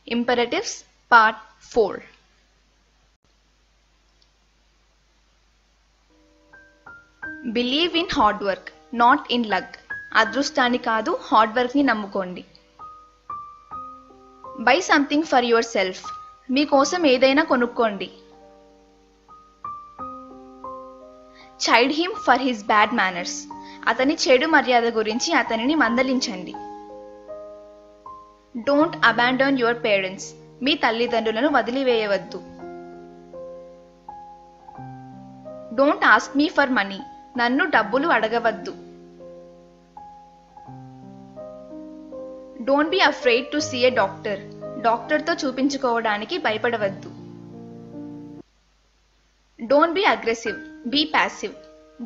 Imperatives Part 4. Believe in hard work, not in luck. అదృష్టాన్ని కాదు hard work ని నమ్ముకోండి. Buy something for yourself. మీకోసం ఏదైనా కొనుక్కోండి. Chide him for his bad manners. అతని చెడు మర్యాద గురించి అతనిని మందలించండి. Don't abandon your parents. మీ తల్లిదండ్రులను వదిలివేయవద్దు. Don't ask me for money. నన్ను డబ్బులు అడగవద్దు. Don't be afraid to see a doctor. డాక్టర్తో చూపించుకోవడానికి భయపడవద్దు. Don't be aggressive. Be passive.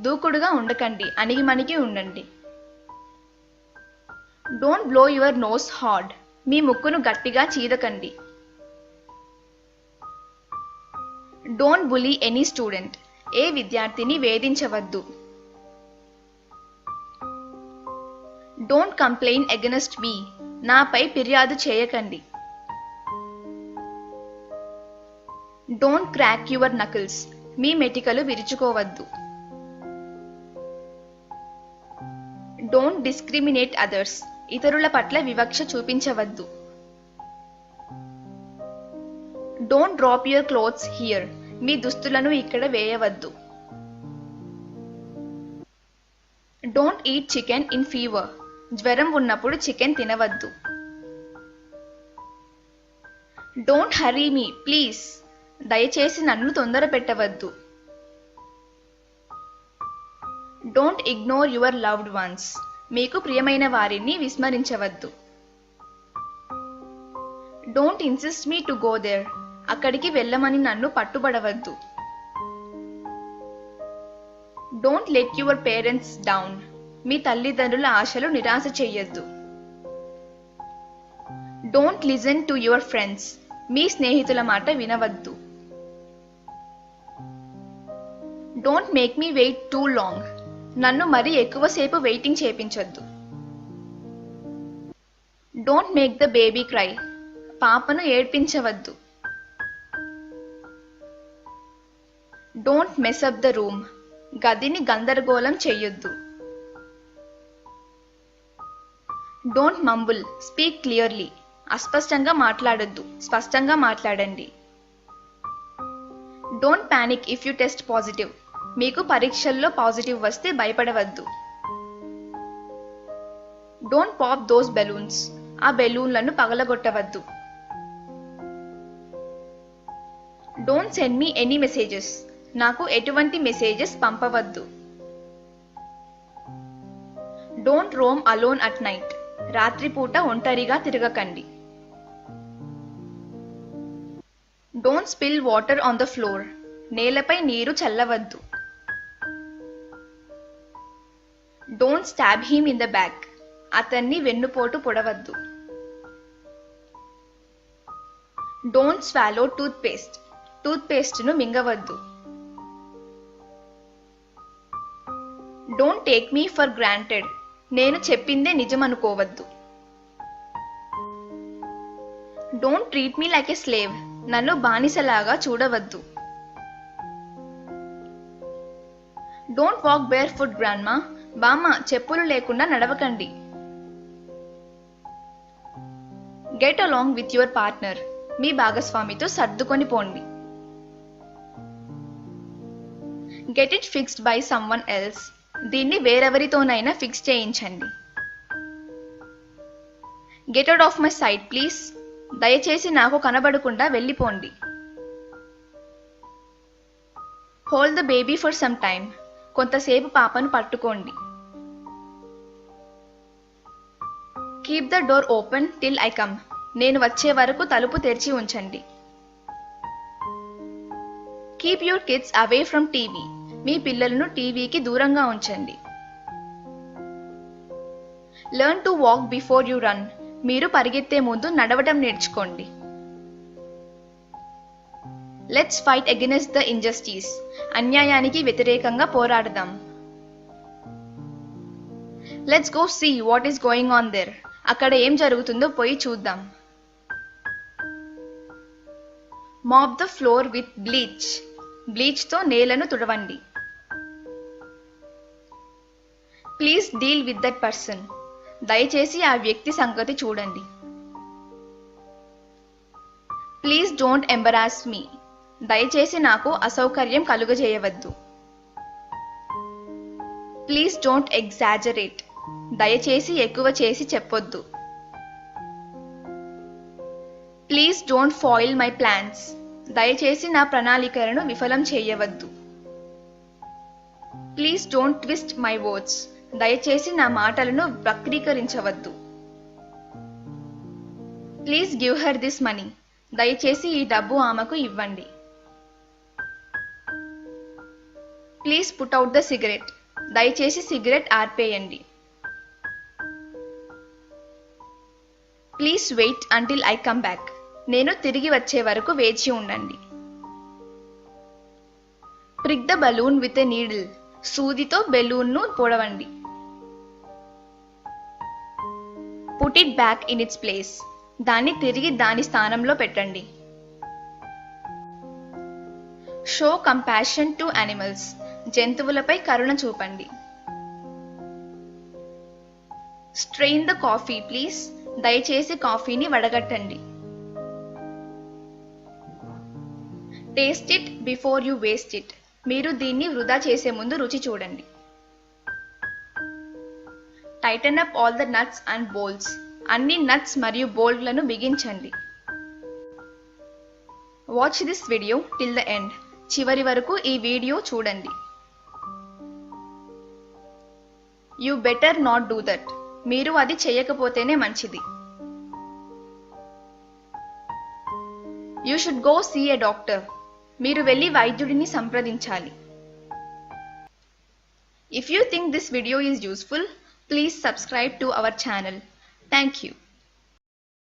దూకుడుగా ఉండకండి, అణిగిమణిగి ఉండండి. Don't blow your nose hard. మీ ముక్కును గట్టిగా చీదకండి. Don't bully any student. ఏ విద్యార్థిని వేధించవద్దు. Don't complain against me. నాపై ఫిర్యాదు చేయకండి. Don't crack your knuckles. Me మెటికలు విరుచుకోవద్దు. Don't discriminate others. ఇతరుల పట్ల వివక్ష చూపించవద్దు. Don't drop your clothes here. మీ దుస్తులను ఇక్కడ వేయవద్దు. Don't eat chicken in fever. జ్వరం ఉన్నప్పుడు chicken తినవద్దు. Don't hurry me, please. దయచేసి నన్ను తొందర పెట్టవద్దు. Don't ignore your loved ones. మీకు ప్రియమైన వారిని విస్మరించవద్దు. Don't insist me to go there. అక్కడికి వెళ్ళమని నన్ను పట్టుబడవద్దు. Don't let your parents down. మీ తల్లిదండ్రుల ఆశలు నిరాశ చెయ్యొద్దు. Don't listen to your friends. మీ స్నేహితుల మాట వినవద్దు. Don't make me wait too long. నన్ను మరీ ఎక్కువసేపు waiting చేపించొద్దు. Don't make the baby cry. పాపను ఏడ్పించవద్దు. Don't mess up the room. గదిని గందరగోళం చెయ్యొద్దు. Don't mumble. Speak clearly. అస్పష్టంగా మాట్లాడొద్దు, స్పష్టంగా మాట్లాడండి. Don't panic if you test positive. మీకు పరీక్షల్లో పాజిటివ్ వస్తే భయపడవద్దు. Don't pop those balloons. ఆ బెలూన్లను పగలగొట్టవద్దు. Don't send me any messages. నాకు ఎటువంటి messages పంపవద్దు. Don't roam alone at night. రాత్రిపూట ఒంటరిగా తిరగకండి. Don't spill water on the floor. నేలపై నీరు చల్లవద్దు. Don't stab him in the back. అతన్ని వెన్నుపోటు పొడవద్దు. Don't swallow toothpaste. టూత్పేస్ట్ను మింగవద్దు. Don't take me for granted. నేను చెప్పిందే నిజమనుకోవద్దు. Don't treat me like a slave. నన్ను బానిసలాగా చూడవద్దు. Don't walk barefoot, grandma. బామ్మ, చెప్పులు లేకుండా నడవకండి. Get along with your partner. మీ భాగస్వామితో సర్దుకొని పోండి. Get it fixed by someone else. దీన్ని వేరెవరితోనైనా ఫిక్స్ చేయించండి. Get out of my sight, please. దయచేసి నాకు కనబడకుండా వెళ్ళిపోండి. Hold the baby for some time. కొంతసేపు పాపను పట్టుకోండి. Keep the door open till I come. నేను వచ్చే వరకు తలుపు తెరిచి ఉంచండి. Keep your kids away from TV. మీ పిల్లలను టీవీకి దూరంగా ఉంచండి. Learn to walk before you run. మీరు పరిగెత్తే ముందు నడవటం నేర్చుకోండి. Let's fight against the injustice. అన్యాయానికి వ్యతిరేకంగా పోరాడదాం. Let's go see what is going on there. అక్కడ ఏం జరుగుతుందో పోయి చూద్దాం. Mop the floor with bleach. బ్లీచ్తో నేలను తుడవండి. Please deal with that person. దయచేసి ఆ వ్యక్తి సంగతి చూడండి. Please don't embarrass me. దయచేసి నాకు అసౌకర్యం కలుగజేయవద్దు. Please don't exaggerate. దయచేసి ఎక్కువ చేసి చెప్పొద్దు. Please don't foil my plans. దయచేసి నా ప్రణాళికలను విఫలం చేయవద్దు. Please don't twist my words. దయచేసి నా మాటలను వక్రీకరించవద్దు. Please give her this money. దయచేసి ఈ డబ్బు ఆమెకు ఇవ్వండి. Please put out the cigarette. దయచేసి సిగరెట్ ఆర్పేయండి. Please wait until I come back. నేను తిరిగి వచ్చే వరకు వేచి ఉండండి. Prick the balloon with a needle. సూదితో బెలూన్ను పొడవండి. Put it back in its place. దాన్ని తిరిగి దాని స్థానంలో పెట్టండి. Show compassion to animals. జంతువులపై కరుణ చూపండి. Strain the coffee please. దయచేసి కాఫీని వడగట్టండి. Taste it before you waste it. మీరు దీన్ని వృధా చేసే ముందు రుచి చూడండి. Tighten up all the nuts and bolts. అన్ని నట్స్ మరియు బోల్ట్లను బిగించండి. Watch this video till the end. చివరి వరకు ఈ వీడియో చూడండి. You better not do that. మీరు అది చేయకపోతేనే మంచిది. You should go see a doctor. మీరు వెళ్ళి వైద్యుడిని సంప్రదించాలి. If you think this video is useful, please subscribe to our channel. Thank you.